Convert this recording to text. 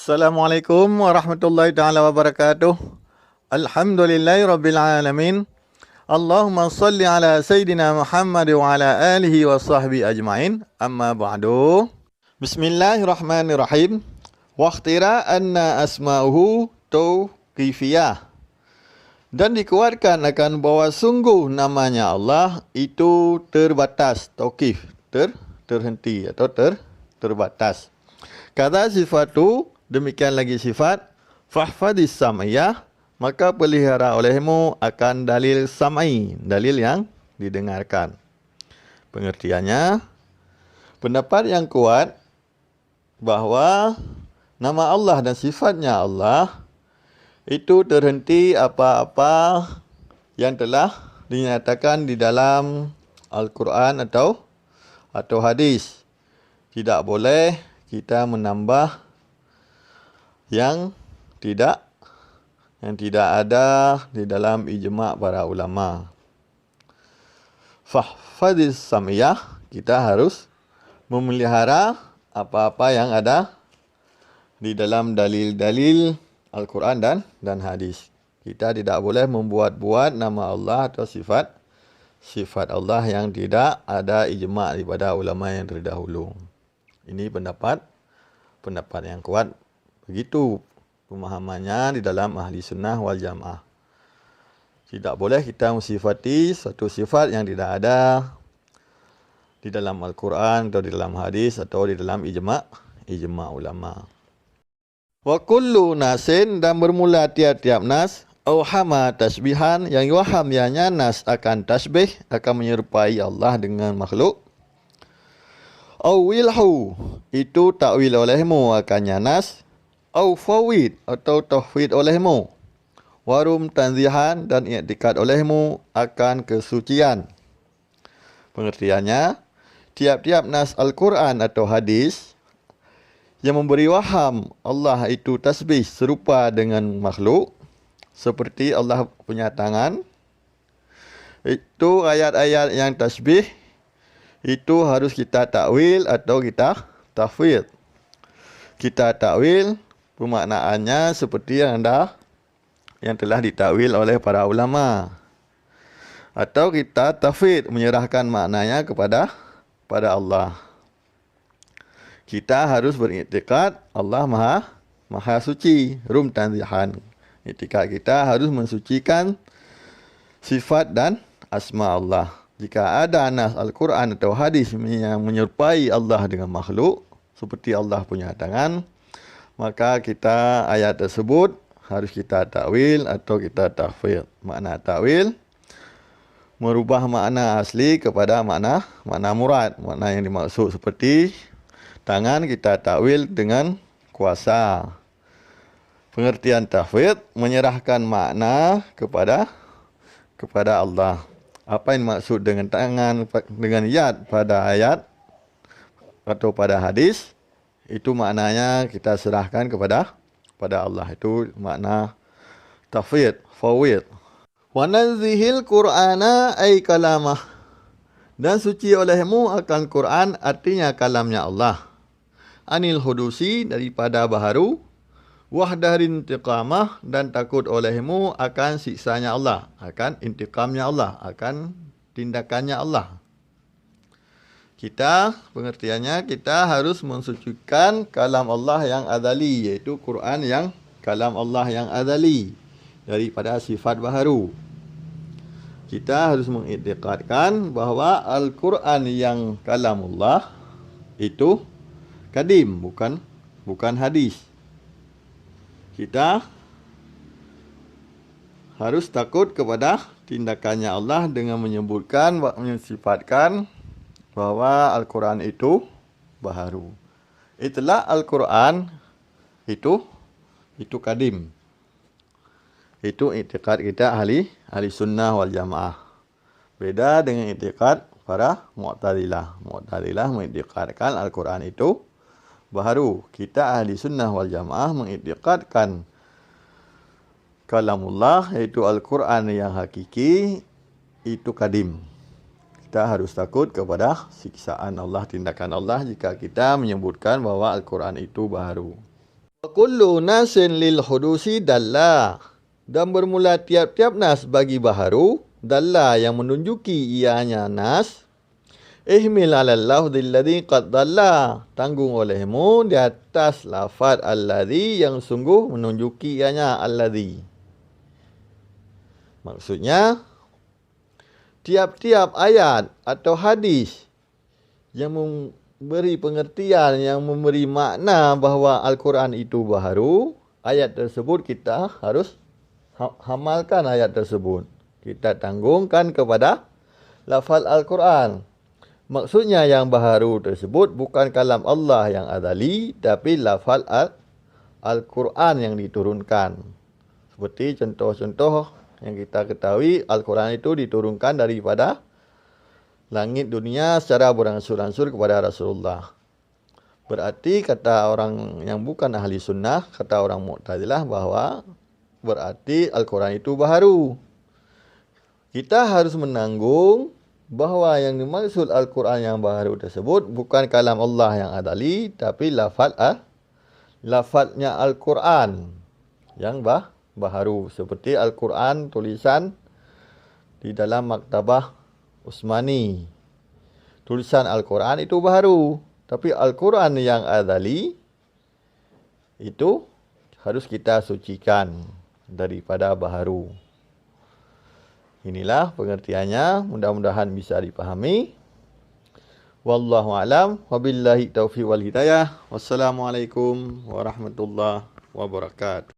Assalamualaikum warahmatullahi taala wabarakatuh. Alhamdulillahirabbil alamin. Allahumma salli ala sayyidina Muhammad wa ala alihi wa sahbihi ajmain. Amma ba'du. Bismillahirrahmanirrahim. Wa ikhtira anna asma'uhu tauqifiyah. Dan dikuatkan akan bahawa sungguh namanya Allah itu terbatas, tauqif, terhenti atau terbatas. Kata sifatu, demikian lagi sifat, fahfadis sam'iyah, maka pelihara olehmu akan dalil sam'i, dalil yang didengarkan. Pengertiannya, pendapat yang kuat bahawa nama Allah dan sifatnya Allah itu terhenti apa-apa yang telah dinyatakan di dalam Al-Quran atau hadis. Tidak boleh kita menambah yang tidak ada di dalam ijma' para ulama. Fahfadis sam'iyah, kita harus memelihara apa-apa yang ada di dalam dalil-dalil Al-Quran dan hadis. Kita tidak boleh membuat-buat nama Allah atau sifat Allah yang tidak ada ijma' daripada ulama yang terdahulu. Ini pendapat yang kuat. Begitu pemahamannya di dalam ahli sunnah wal jamaah. Tidak boleh kita mensifati suatu sifat yang tidak ada di dalam Al-Quran atau di dalam hadis atau di dalam ijma' ulama. Wa kullu nasin, dan bermula tiap-tiap nas, auhama tasbihan, yang waham ianya nas akan tasbih, akan menyerupai Allah dengan makhluk. Awilhu, itu takwil olehmu akannya nas. Au fawid, atau tauhid olehmu. Warum tanzihan, dan i'tikad olehmu akan kesucian. Pengertiannya, tiap-tiap nas Al-Quran atau hadis yang memberi waham Allah itu tasbih serupa dengan makhluk, seperti Allah punya tangan, itu ayat-ayat yang tasbih itu harus kita takwil atau kita tafwid. Kita takwil pemaknaannya seperti yang telah ditakwil oleh para ulama. Atau kita tafwid, menyerahkan maknanya kepada Allah. Kita harus beriktikad Allah Maha Suci, rum tanzihan. Iktikad kita harus mensucikan sifat dan asma Allah. Jika ada nas Al-Quran atau hadis yang menyerupai Allah dengan makhluk, seperti Allah punya tangan, maka kita ayat tersebut harus kita takwil atau kita tafwid. Makna takwil, merubah makna asli kepada makna murad, makna yang dimaksud, seperti tangan kita takwil dengan kuasa. Pengertian tafwid, menyerahkan makna kepada Allah. Apa yang dimaksud dengan tangan, dengan yad pada ayat atau pada hadis, itu maknanya kita serahkan kepada Allah. Itu makna tafwid, fawid. Wa nazihil Qur'ana ay kalamah, dan suci olehmu akan Quran, artinya kalamnya Allah. Anil hudusi, daripada baharu. Wahdarin intiqamah, dan takut olehmu akan siksanya Allah, akan intiqamnya Allah, akan tindakannya Allah. Pengertiannya, kita harus mensucikan kalam Allah yang azali, iaitu Quran yang kalam Allah yang azali, daripada sifat baharu. Kita harus mengiktikadkan bahawa Al-Quran yang kalam Allah itu kadim, bukan hadis. Kita harus takut kepada tindakannya Allah dengan mensifatkan bahawa Al-Quran itu baharu. Itulah Al-Quran itu kadim. Itu i'tikad kita ahli sunnah wal jamaah. Beda dengan i'tikad para Mu'tazilah. Mu'tazilah mengiktikadkan Al-Quran itu baharu. Kita ahli sunnah wal jamaah mengiktikadkan kalamullah, iaitu Al-Quran yang hakiki, itu kadim. Kita harus takut kepada siksaan Allah, tindakan Allah, jika kita menyebutkan bahawa Al-Quran itu baharu. Wa kullu nasin lil hudusi dalla. Dan bermula tiap-tiap nas bagi baharu, dalla yang menunjuki ianya nas. Ihmil alal lafzil ladzi qad dalla. Tanggung olehmu di atas lafaz alladzi yang sungguh menunjuki ianya alladzi. Maksudnya, tiap-tiap ayat atau hadis yang memberi pengertian, yang memberi makna bahawa Al-Quran itu baharu, ayat tersebut kita harus hamalkan ayat tersebut. Kita tanggungkan kepada lafaz Al-Quran. Maksudnya yang baharu tersebut bukan kalam Allah yang azali, tapi lafaz Al-Quran yang diturunkan. Seperti contoh-contoh yang kita ketahui, Al-Quran itu diturunkan daripada langit dunia secara beransur-ansur kepada Rasulullah. Berarti kata orang yang bukan ahli sunnah, kata orang Mu'tazilah bahawa berarti Al-Quran itu baharu. Kita harus menanggung bahawa yang dimaksud Al-Quran yang baharu tersebut bukan kalam Allah yang azali, tapi lafaznya Al-Quran yang baharu. Seperti Al-Quran tulisan di dalam maktabah Utsmani. Tulisan Al-Quran itu baharu. Tapi Al-Quran yang azali itu harus kita sucikan daripada baharu. Inilah pengertiannya. Mudah-mudahan bisa dipahami. Wallahu alam. Wabillahi taufiq wal hidayah. Wassalamualaikum warahmatullahi wabarakatuh.